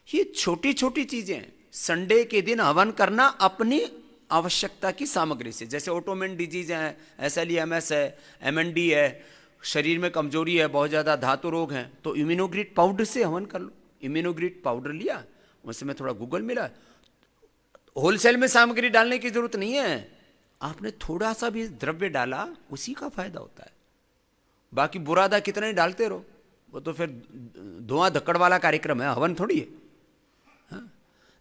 ये छोटी छोटी चीजें हैं। संडे के दिन हवन करना अपनी आवश्यकता की सामग्री से। जैसे ऑटोइम्यून डिजीज है, SLEMS है, MND है, शरीर में कमजोरी है, बहुत ज्यादा धातु रोग हैं, तो इम्यूनोग्रिड पाउडर से हवन कर लो। इम्यूनोग्रिड पाउडर लिया, उसमें थोड़ा गूगल मिला। होलसेल में सामग्री डालने की जरूरत नहीं है, आपने थोड़ा सा भी द्रव्य डाला उसी का फायदा होता है। बाकी बुरादा कितना ही डालते रहो, वो तो फिर धुआं धक्कड़ वाला कार्यक्रम है, हवन थोड़ी है। हाँ?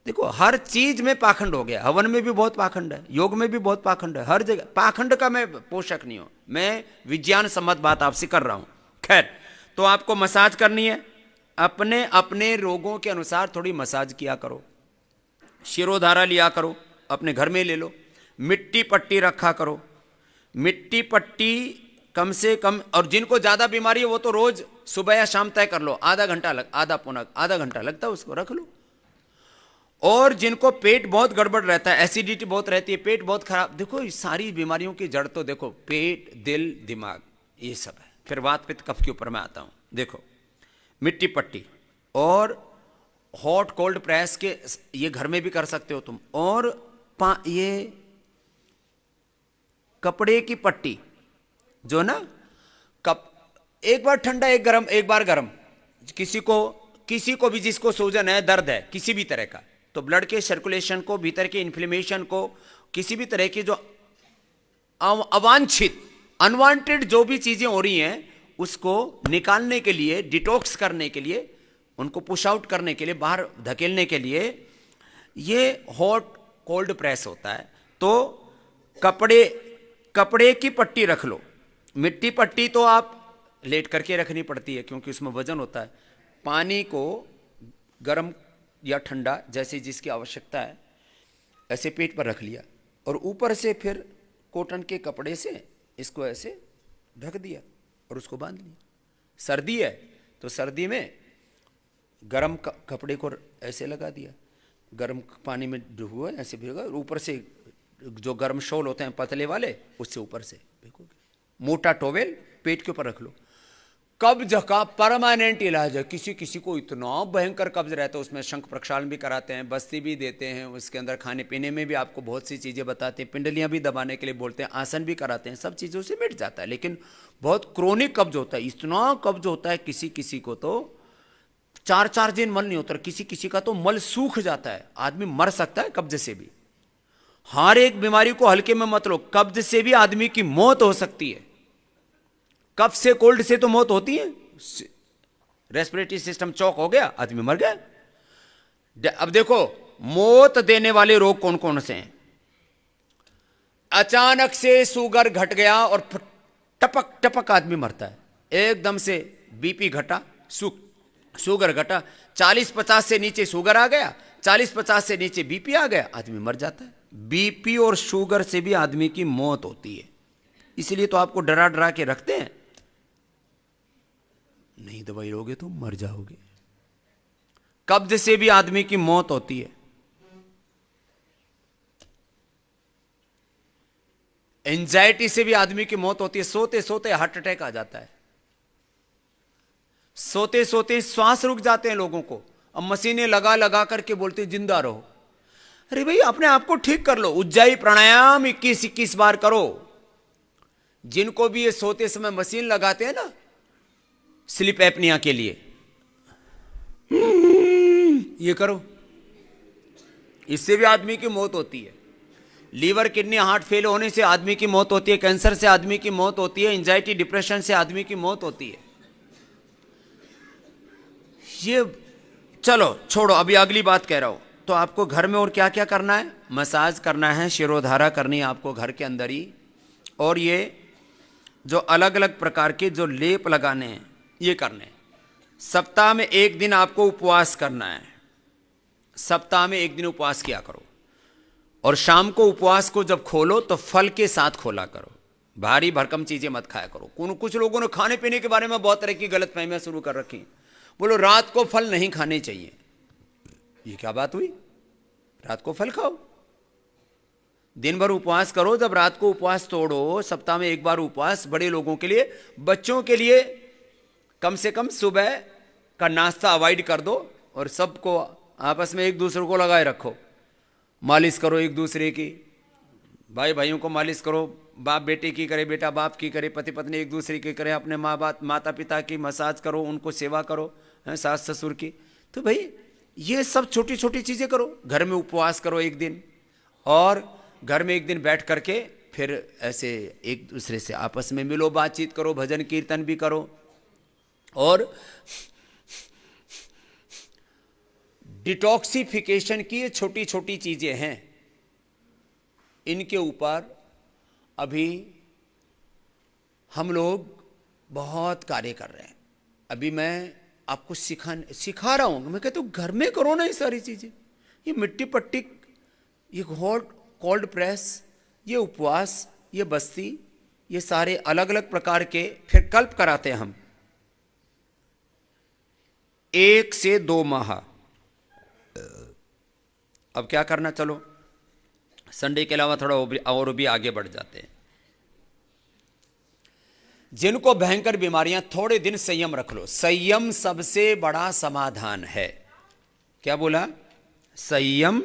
देखो हर चीज में पाखंड हो गया। हवन में भी बहुत पाखंड है, योग में भी बहुत पाखंड है, हर जगह पाखंड का मैं पोषक नहीं हूं, मैं विज्ञान सम्मत बात आपसे कर रहा हूं। खैर, तो आपको मसाज करनी है, अपने अपने रोगों के अनुसार थोड़ी मसाज किया करो। शिरोधारा लिया करो, अपने घर में ले लो। मिट्टी पट्टी रखा करो। मिट्टी पट्टी कम से कम, और जिनको ज्यादा बीमारी है वो तो रोज सुबह या शाम तय कर लो, आधा घंटा लगता है, उसको रख लो। और जिनको पेट बहुत गड़बड़ रहता है, एसिडिटी बहुत रहती है, पेट बहुत खराब, देखो इस सारी बीमारियों की जड़ तो देखो पेट, दिल, दिमाग, ये सब है। फिर वात पित्त कफ के ऊपर मैं आता हूं। देखो मिट्टी पट्टी और हॉट कोल्ड प्रेस के, ये घर में भी कर सकते हो तुम। और ये कपड़े की पट्टी जो ना, एक बार ठंडा, एक बार गर्म। किसी को भी जिसको सूजन है, दर्द है किसी भी तरह का, तो ब्लड के सर्कुलेशन को, भीतर के इन्फ्लेमेशन को, किसी भी तरह की जो अवांछित, अनवांटेड जो भी चीजें हो रही हैं उसको निकालने के लिए, डिटॉक्स करने के लिए, उनको पुश आउट करने के लिए, बाहर धकेलने के लिए ये हॉट कोल्ड प्रेस होता है। तो कपड़े की पट्टी रख लो। मिट्टी पट्टी तो आप लेट करके रखनी पड़ती है क्योंकि उसमें वजन होता है। पानी को गर्म या ठंडा जैसे जिसकी आवश्यकता है ऐसे पेट पर रख लिया, और ऊपर से फिर कॉटन के कपड़े से इसको ऐसे ढक दिया और उसको बांध लिया। सर्दी है तो सर्दी में गर्म कपड़े को ऐसे लगा दिया, गर्म पानी में डुबो ऐसे भिगो, और ऊपर से जो गर्म शॉल होते हैं पतले वाले, उससे ऊपर से भिगोगे। मोटा टॉवेल पेट के ऊपर रख लो। कब्ज का परमानेंट इलाज है। किसी किसी को इतना भयंकर कब्ज रहता है, उसमें शंख प्रक्षालन भी कराते हैं, बस्ती भी देते हैं, उसके अंदर खाने पीने में भी आपको बहुत सी चीजें बताते हैं, पिंडलियां भी दबाने के लिए बोलते हैं, आसन भी कराते हैं, सब चीजों से मिट जाता है। लेकिन बहुत क्रोनिक कब्ज होता है, इतना कब्ज होता है किसी किसी को तो 4-4 दिन मल नहीं होता, किसी किसी का तो मल सूख जाता है, आदमी मर सकता है कब्ज से भी। हर एक बीमारी को हल्के में मत लो, कब्ज से भी आदमी की मौत हो सकती है। कफ से, कोल्ड से तो मौत होती है, रेस्पिरेटरी सिस्टम चौक हो गया, आदमी मर गया। अब देखो मौत देने वाले रोग कौन कौन से हैं। अचानक से शुगर घट गया और टपक टपक आदमी मरता है, एकदम से बीपी घटा, शुगर घटा, 40-50 से नीचे शुगर आ गया, 40-50 से नीचे बीपी आ गया, आदमी मर जाता है। बीपी और शुगर से भी आदमी की मौत होती है, इसलिए तो आपको डरा डरा के रखते हैं, नहीं दवाई लोगे तो मर जाओगे। कब्ज से भी आदमी की मौत होती है, एंजाइटी से भी आदमी की मौत होती है, सोते सोते हार्ट अटैक आ जाता है, सोते सोते श्वास रुक जाते हैं लोगों को, अब मशीनें लगा लगा करके बोलते हैं जिंदा रहो। अरे भाई अपने आप को ठीक कर लो, उज्जाई प्राणायाम 21-21 बार करो। जिनको भी ये सोते समय मशीन लगाते हैं ना स्लीप एपनिया के लिए, ये करो, इससे भी आदमी की मौत होती है। लीवर किडनी हार्ट फेल होने से आदमी की मौत होती है, कैंसर से आदमी की मौत होती है, एंजाइटी डिप्रेशन से आदमी की मौत होती है। ये चलो छोड़ो, अभी अगली बात कह रहा हूं। तो आपको घर में और क्या क्या करना है? मसाज करना है, शिरोधारा करनी है आपको घर के अंदर ही, और ये जो अलग अलग प्रकार के जो लेप लगाने हैं ये करने हैं। सप्ताह में एक दिन आपको उपवास करना है, सप्ताह में एक दिन उपवास किया करो, और शाम को उपवास को जब खोलो तो फल के साथ खोला करो, भारी भरकम चीजें मत खाया करो। कुछ लोगों ने खाने पीने के बारे में बहुत तरह की गलतफहमियां शुरू कर रखी, बोलो रात को फल नहीं खाने चाहिए, ये क्या बात हुई? रात को फल खाओ, दिन भर उपवास करो, जब रात को उपवास तोड़ो, सप्ताह में एक बार उपवास। बड़े लोगों के लिए, बच्चों के लिए कम से कम सुबह का नाश्ता अवॉइड कर दो, और सबको आपस में एक दूसरे को लगाए रखो, मालिश करो एक दूसरे की, भाई भाइयों को मालिश करो, बाप बेटे की करे, बेटा बाप की करे, पति पत्नी एक दूसरे की करे, अपने माँ बाप माता पिता की मसाज करो, उनको सेवा करो, सास ससुर की। तो भाई ये सब छोटी छोटी चीज़ें करो, घर में उपवास करो एक दिन, और घर में एक दिन बैठ करके फिर ऐसे एक दूसरे से आपस में मिलो, बातचीत करो, भजन कीर्तन भी करो। और डिटॉक्सिफिकेशन की ये छोटी छोटी चीजें हैं, इनके ऊपर अभी हम लोग बहुत कार्य कर रहे हैं। अभी मैं आपको सिखा रहा हूं, मैं कहता हूं घर में करो ना ये सारी चीजें, ये मिट्टी पट्टी, ये कोल्ड प्रेस, ये उपवास, ये बस्ती, ये सारे अलग अलग प्रकार के फिर कल्प कराते हैं हम 1 से 2 माह। अब क्या करना, चलो संडे के अलावा थोड़ा और भी आगे बढ़ जाते हैं। जिनको भयंकर बीमारियां, थोड़े दिन संयम रख लो, संयम सबसे बड़ा समाधान है। क्या बोला? संयम,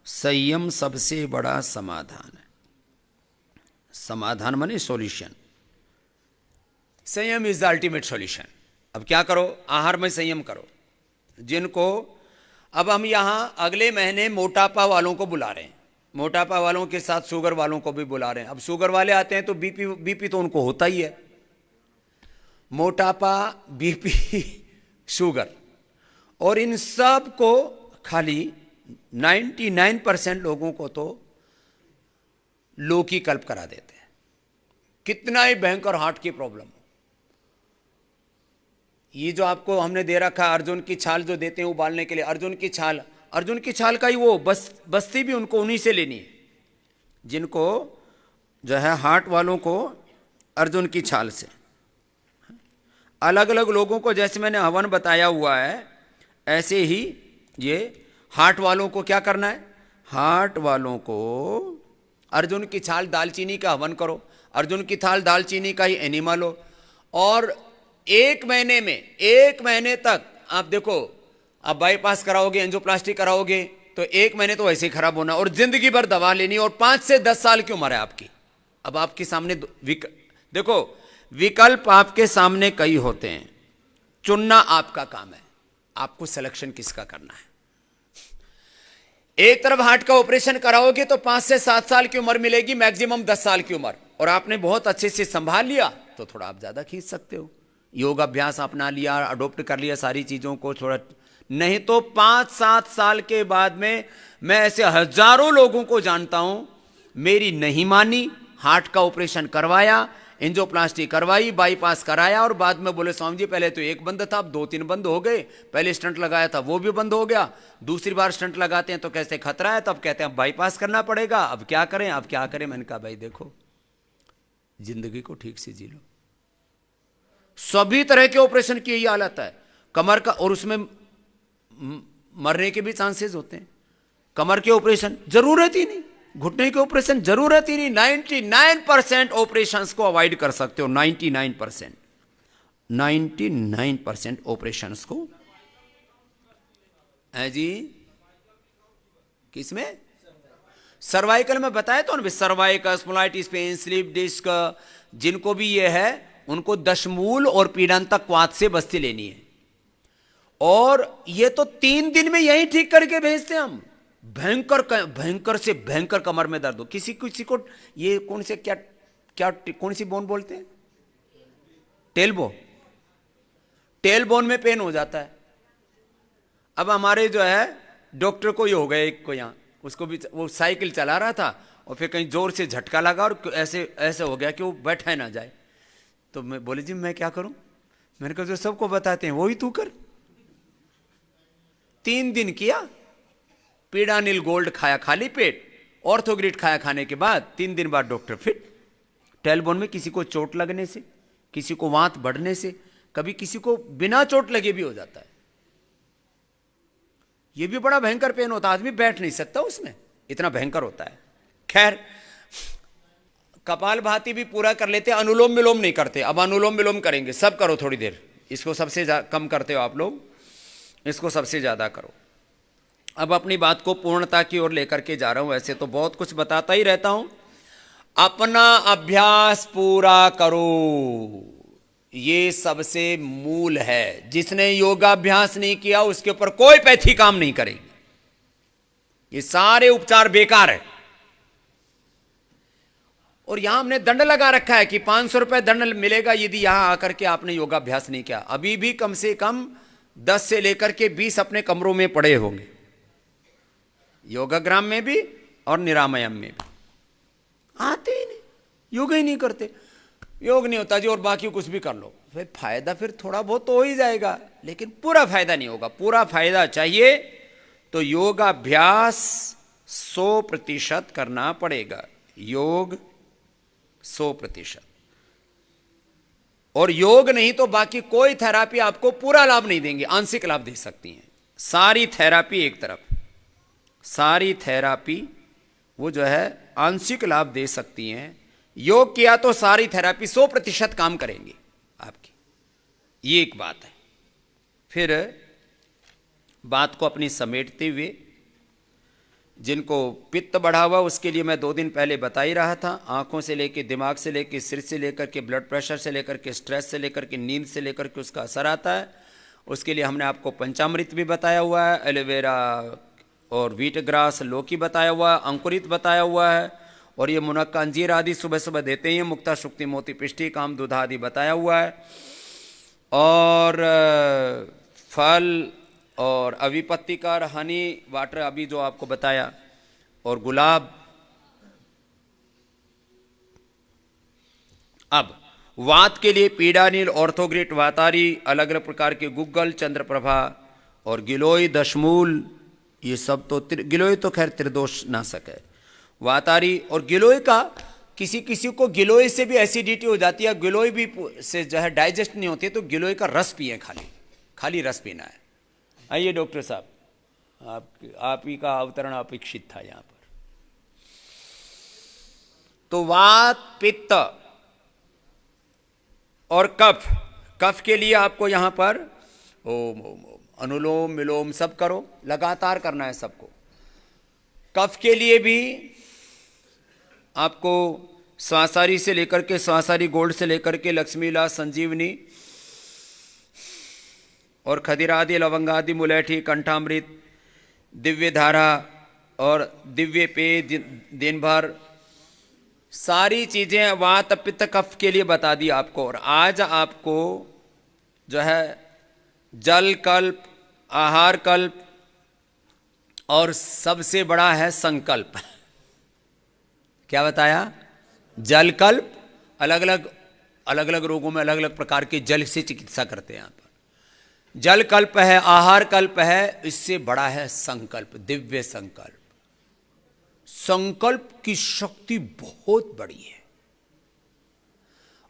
संयम सबसे बड़ा समाधान है। समाधान माने सॉल्यूशन, संयम इज द अल्टीमेट सॉल्यूशन। अब क्या करो? आहार में संयम करो। जिनको, अब हम यहां अगले महीने मोटापा वालों को बुला रहे हैं, मोटापा वालों के साथ शुगर वालों को भी बुला रहे हैं। अब शुगर वाले आते हैं तो बीपी तो उनको होता ही है, मोटापा, बीपी, शुगर, और इन सब को खाली 99% लोगों को तो लो की कल्प करा देते हैं, कितना ही भयंकर हार्ट की प्रॉब्लम हो। ये जो आपको हमने दे रखा है अर्जुन की छाल जो देते हैं उबालने के लिए, अर्जुन की छाल का ही वो बस्ती भी उनको उन्हीं से लेनी है। जिनको जो है हार्ट वालों को अर्जुन की छाल से, अलग अलग लोगों को जैसे मैंने हवन बताया हुआ है, ऐसे ही ये हार्ट वालों को क्या करना है? हार्ट वालों को अर्जुन की छाल दालचीनी का हवन करो, अर्जुन की छाल दालचीनी का ही एनिमल हो, और 1 महीने में, 1 महीने तक आप देखो, आप बाईपास कराओगे, एंजियोप्लास्टी कराओगे तो 1 महीने तो वैसे ही खराब होना, और जिंदगी भर दवा लेनी, और 5 से 10 साल की उम्र है आपकी। अब आपके सामने देखो, विकल्प आपके सामने कई होते हैं, चुनना आपका काम है, आपको सिलेक्शन किसका करना है। एक तरफ हार्ट का ऑपरेशन कराओगे तो 5 से 7 साल की उम्र मिलेगी, मैक्सिमम 10 साल की उम्र, और आपने बहुत अच्छे से संभाल लिया तो थोड़ा आप ज्यादा खींच सकते हो, योग अभ्यास अपना लिया, अडोप्ट कर लिया सारी चीजों को थोड़ा, नहीं तो 5-7 साल के बाद में, मैं ऐसे हजारों लोगों को जानता हूं, मेरी नहीं मानी, हार्ट का ऑपरेशन करवाया, एंजियोप्लास्टी करवाई, बाईपास कराया, और बाद में बोले स्वामी जी पहले तो एक बंद था, अब 2-3 बंद हो गए। पहले स्टंट लगाया था वो भी बंद हो गया, दूसरी बार स्टंट लगाते हैं तो कैसे खतरा है, तब कहते हैं बाईपास करना पड़ेगा, अब क्या करें अब क्या करें। मैंने कहा भाई देखो, जिंदगी को ठीक से जी लो। सभी तरह के ऑपरेशन की यही हालत है कमर का, और उसमें मरने के भी चांसेस होते हैं। कमर के ऑपरेशन जरूरत ही नहीं, घुटने के ऑपरेशन जरूरत ही नहीं। 99% ऑपरेशंस को अवॉइड कर सकते हो, 99% ऑपरेशंस को। है जी, किसमें? सर्वाइकल में बताया तो ना, सर्वाइकल, स्मोलाइटिस पेन, स्लीप डिस्क, जिनको भी ये है उनको दशमूल और पीड़ांतक वात से बस्ती लेनी है। और ये तो 3 दिन में यही ठीक करके भेजते हैं हम। भयंकर से भयंकर कमर में दर्द हो, किसी को ये कौन से क्या कौन सी बोन बोलते हैं, टेलबोन में पेन हो जाता है। अब हमारे जो है डॉक्टर को ये हो गया, एक को यहाँ, उसको भी वो साइकिल चला रहा था और फिर कहीं जोर से झटका लगा और ऐसे हो गया कि वो बैठा ना जाए। तो मैं बोले जी मैं क्या करूं? मैंने कहा जो सबको बताते हैं वही तू कर। 3 दिन किया, पीडानिल गोल्ड खाया खाली पेट, ऑर्थोग्रिड खाया, खाने के बाद 3 दिन बाद डॉक्टर फिट। टेलबोन में किसी को चोट लगने से, किसी को वात बढ़ने से, कभी किसी को बिना चोट लगे भी हो जाता है। यह भी बड़ा भयंकर पेन होता है, आदमी बैठ नहीं सकता उसमें, इतना भयंकर होता है। खैर, कपालभाति भी पूरा कर लेते, अनुलोम विलोम नहीं करते। अब अनुलोम विलोम करेंगे, सब करो थोड़ी देर। इसको सबसे कम करते हो आप लोग, इसको सबसे ज्यादा करो। अब अपनी बात को पूर्णता की ओर लेकर के जा रहा हूं। ऐसे तो बहुत कुछ बताता ही रहता हूं। अपना अभ्यास पूरा करो, ये सबसे मूल है। जिसने योगाभ्यास नहीं किया उसके ऊपर कोई पैथी काम नहीं करेगी। ये सारे उपचार बेकार है। और यहां हमने दंड लगा रखा है कि 500 रुपए दंड मिलेगा यदि यहां आकर के आपने योगाभ्यास नहीं किया। अभी भी कम से कम 10 से लेकर के 20 अपने कमरों में पड़े होंगे, योगाग्राम में भी और निरामयम में भी। आते ही नहीं, योग ही नहीं करते। योग नहीं होता जी और बाकी कुछ भी कर लो, फिर फायदा फिर थोड़ा बहुत तो हो ही जाएगा, लेकिन पूरा फायदा नहीं होगा। पूरा फायदा चाहिए तो योगाभ्यास 100% करना पड़ेगा। योग 100%। और योग नहीं तो बाकी कोई थेरापी आपको पूरा लाभ नहीं देंगे, आंशिक लाभ दे सकती हैं। सारी थेरापी एक तरफ, सारी थेरापी वो जो है आंशिक लाभ दे सकती हैं। योग किया तो सारी थेरापी 100% काम करेंगे आपकी, ये एक बात है। फिर बात को अपनी समेटते हुए, जिनको पित्त बढ़ा हुआ उसके लिए मैं 2 दिन पहले बता ही रहा था। आंखों से लेकर, दिमाग से लेकर, सिर से लेकर के, ब्लड प्रेशर से लेकर के, स्ट्रेस से लेकर के, नींद से लेकर के उसका असर आता है। उसके लिए हमने आपको पंचामृत भी बताया हुआ है, एलोवेरा और व्हीट ग्रास, लौकी बताया हुआ है, अंकुरित बताया हुआ है, और ये मुनक्का, अंजीर आदि सुबह सुबह देते हैं। मुक्ता, शुक्ति, मोती, पिष्टी, काम, दूध आदि बताया हुआ है। और फल और अविपत्तिकर, हनी वाटर अभी जो आपको बताया, और गुलाब। अब वात के लिए पीडानिल, ऑर्थोग्रिट, वातारी, अलग अलग प्रकार के गुग्गल, चंद्रप्रभा और गिलोय, दशमूल, ये सब तो गिलोय तो खैर त्रिदोष नाशक है। वातारी और गिलोय का, किसी किसी को गिलोय से भी एसिडिटी हो जाती है, गिलोय भी से जो है डाइजेस्ट नहीं होती है, तो गिलोय का रस पिए, खाली रस पीना है। आइए डॉक्टर साहब, आप ही का अवतरण अपेक्षित था यहां पर। तो वात, पित्त और कफ, कफ के लिए आपको यहां पर ओम ओम ओम, अनुलोम विलोम सब करो, लगातार करना है सबको। कफ के लिए भी आपको स्वासारी से लेकर के, स्वासारी गोल्ड से लेकर के, लक्ष्मीला, संजीवनी और खदिरादि, लवंगादि, मुलैठी, कंठामृत, दिव्य धारा और दिव्य पेय दिन भर, सारी चीजें वात, पित्त, कफ के लिए बता दी आपको। और आज आपको जो है जल कल्प, आहार कल्प और सबसे बड़ा है संकल्प। क्या बताया? जल कल्प, अलग अलग अलग अलग रोगों में अलग अलग प्रकार के जल से चिकित्सा करते हैं। यहाँ पर जल कल्प है, आहार कल्प है, इससे बड़ा है संकल्प, दिव्य संकल्प। संकल्प की शक्ति बहुत बड़ी है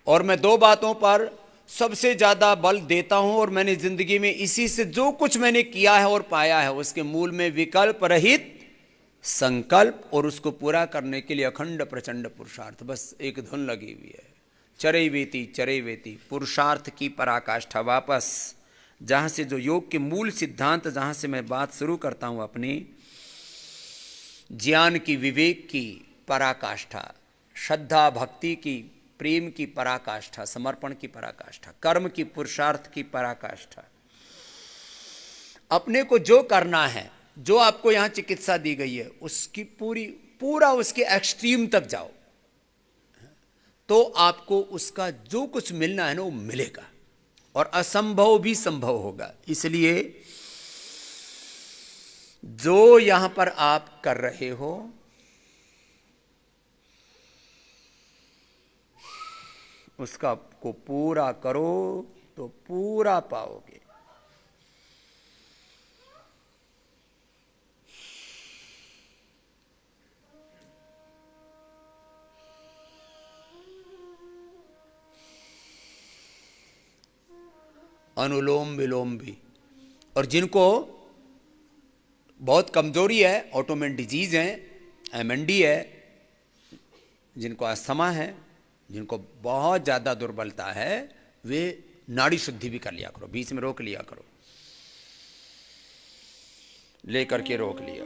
और मैं दो बातों पर सबसे ज्यादा बल देता हूं और मैंने जिंदगी में इसी से जो कुछ मैंने किया है और पाया है उसके मूल में विकल्प रहित संकल्प और उसको पूरा करने के लिए अखंड प्रचंड पुरुषार्थ। बस एक धुन लगी हुई है, चरैवेति पुरुषार्थ की पराकाष्ठा। वापस जहां से जो योग के मूल सिद्धांत, जहां से मैं बात शुरू करता हूं अपनी, ज्ञान की, विवेक की पराकाष्ठा, श्रद्धा भक्ति की, प्रेम की पराकाष्ठा, समर्पण की पराकाष्ठा, कर्म की, पुरुषार्थ की पराकाष्ठा। अपने को जो करना है, जो आपको यहां चिकित्सा दी गई है उसकी पूरा उसके एक्सट्रीम तक जाओ तो आपको उसका जो कुछ मिलना है ना वो मिलेगा और असंभव भी संभव होगा। इसलिए जो यहां पर आप कर रहे हो उसका को पूरा करो तो पूरा पाओगे। अनुलोम विलोम भी। और जिनको बहुत कमजोरी है, ऑटोमेन डिजीज है, एमएनडी है, जिनको अस्थमा है, जिनको बहुत ज़्यादा दुर्बलता है, वे नाड़ी शुद्धि भी कर लिया करो, बीच में रोक लिया करो, लेकर के रोक लिया।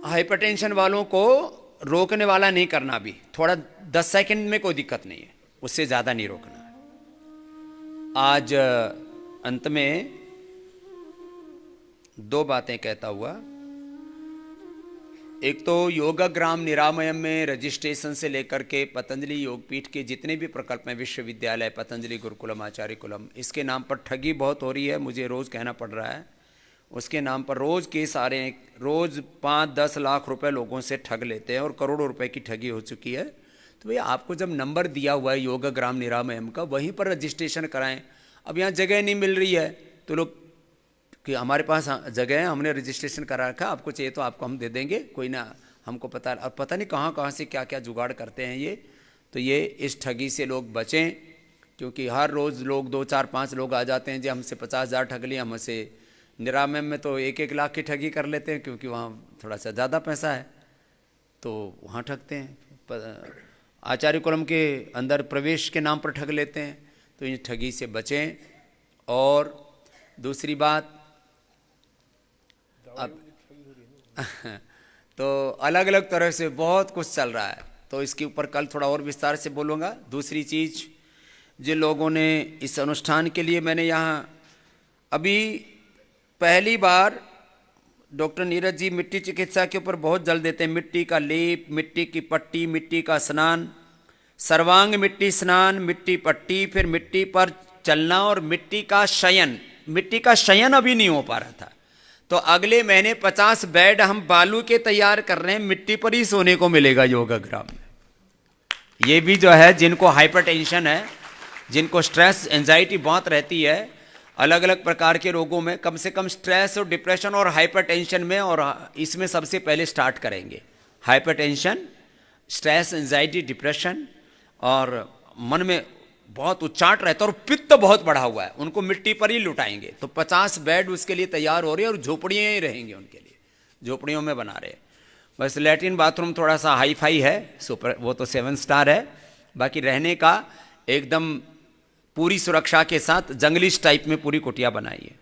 हाइपरटेंशन वालों को रोकने वाला नहीं करना, भी थोड़ा 10 सेकंड में कोई दिक्कत नहीं है, उससे ज्यादा नहीं रोकना है। आज अंत में दो बातें कहता हुआ, एक तो योगाग्राम निरामयम में रजिस्ट्रेशन से लेकर के पतंजलि योगपीठ के जितने भी प्रकल्प हैं, विश्वविद्यालय, पतंजलि गुरुकुलम, आचार्य कुलम, इसके नाम पर ठगी बहुत हो रही है, मुझे रोज कहना पड़ रहा है। उसके नाम पर रोज केस आ रहे हैं, रोज 5-10 लाख रुपए लोगों से ठग लेते हैं और करोड़ों रुपए की ठगी हो चुकी है। तो भैया आपको जब नंबर दिया हुआ है योगाग्राम निरामयम का, वहीं पर रजिस्ट्रेशन कराएं। अब यहाँ जगह नहीं मिल रही है तो लोग कि हमारे पास जगह है, हमने रजिस्ट्रेशन करा रखा, आपको चाहिए तो आपको हम दे देंगे, कोई ना, हमको पता, अब पता नहीं कहाँ कहाँ से क्या क्या जुगाड़ करते हैं ये। तो ये इस ठगी से लोग बचें, क्योंकि हर रोज़ लोग 2-4-5 लोग आ जाते हैं जी हमसे 50,000 ठग लिया, हमसे निरामयम में तो 1-1 लाख की ठगी कर लेते हैं, क्योंकि वहाँ थोड़ा सा ज़्यादा पैसा है तो वहाँ ठगते हैं। आचार्य कुलम के अंदर प्रवेश के नाम पर ठग लेते हैं, तो इन ठगी से बचें। और दूसरी बात, अब तो अलग अलग तरह से बहुत कुछ चल रहा है, तो इसके ऊपर कल थोड़ा और विस्तार से बोलूँगा। दूसरी चीज़, जिन लोगों ने इस अनुष्ठान के लिए, मैंने यहाँ अभी पहली बार डॉक्टर नीरज जी मिट्टी चिकित्सा के ऊपर बहुत जल देते हैं, मिट्टी का लेप, मिट्टी की पट्टी, मिट्टी का स्नान, सर्वांग मिट्टी स्नान, मिट्टी पट्टी, फिर मिट्टी पर चलना और मिट्टी का शयन। मिट्टी का शयन अभी नहीं हो पा रहा था, तो अगले महीने 50 बेड हम बालू के तैयार कर रहे हैं, मिट्टी पर ही सोने को मिलेगा योगाग्राम में। ये भी जो है, जिनको हाइपरटेंशन है, जिनको स्ट्रेस एंजाइटी बहुत रहती है, अलग अलग प्रकार के रोगों में, कम से कम स्ट्रेस और डिप्रेशन और हाइपरटेंशन में, और इसमें सबसे पहले स्टार्ट करेंगे हाइपरटेंशन, स्ट्रेस, एंजाइटी, डिप्रेशन, और मन में बहुत उच्चाट रहता है और पित्त बहुत बढ़ा हुआ है, उनको मिट्टी पर ही लुटाएंगे। तो 50 बेड उसके लिए तैयार हो रहे हैं और झोपड़ियाँ ही रहेंगे उनके लिए, झोपड़ियों में बना रहे हैं। बस लैट्रिन बाथरूम थोड़ा सा हाई फाई है, सुपर, वो तो 7 स्टार है, बाकी रहने का एकदम पूरी सुरक्षा के साथ जंगलिश टाइप में पूरी कुटिया बनाई है।